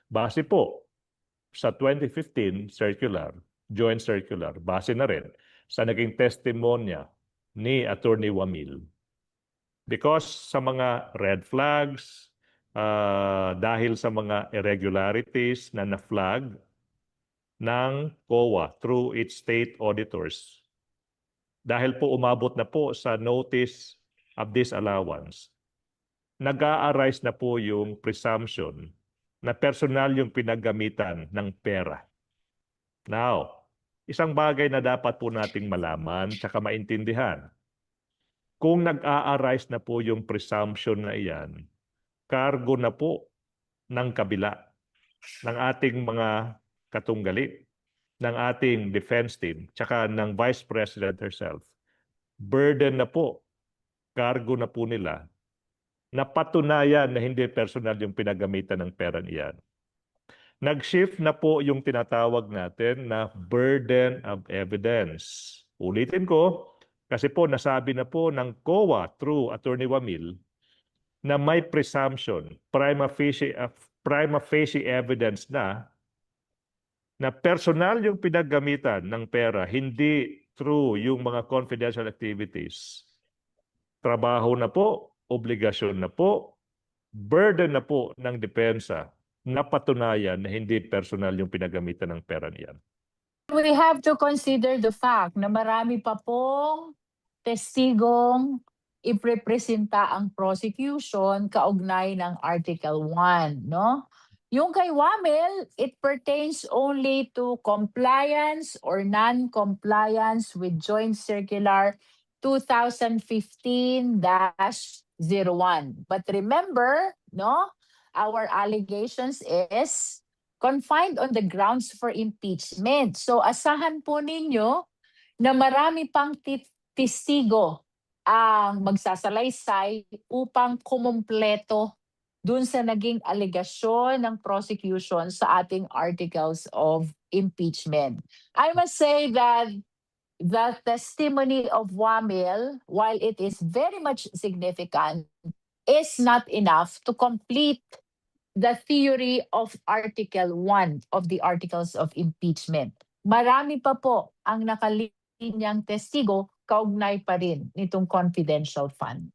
Base po sa 2015 circular, joint circular, base na rin sa naging testimonya ni Attorney Wamil. Because sa mga red flags, dahil sa mga irregularities na na-flag ng COA through its state auditors, dahil po umabot na po sa notice of disallowance, nag-a-arise na po yung presumption na personal yung pinaggamitan ng pera. Now, isang bagay na dapat po nating malaman tsaka maintindihan. Kung nag-a-arise na po yung presumption na iyan, kargo na po ng kabila, ng ating mga katunggali, ng ating defense team, tsaka ng Vice President herself. Burden na po, kargo na po nila, na patunayan na hindi personal yung pinagamitan ng pera niyan. Nag-shift na po yung tinatawag natin na burden of evidence. Ulitin ko, kasi po nasabi na po ng COA through Attorney Wamil na may presumption, prima facie evidence na personal yung pinaggamitan ng pera, hindi through yung mga confidential activities. Trabaho na po, obligasyon na po, burden na po ng depensa na patunayan na hindi personal yung pinagamitan ng pera niyan. We have to consider the fact na marami pa pong testigong iprepresenta ang prosecution kaugnay ng Article 1, no? Yung kay Wamil, it pertains only to compliance or non-compliance with Joint Circular 2015-01. But remember, no? Our allegations is confined on the grounds for impeachment. So asahan po ninyo na marami pang testigo ang magsasalaysay upang kumumpleto dun sa naging alegasyon ng prosecution sa ating articles of impeachment. I must say that the testimony of Wamil, while it is very much significant, is not enough to complete the theory of Article 1 of the Articles of Impeachment. Marami pa po ang nakalinyang testigo kaugnay pa rin nitong confidential fund.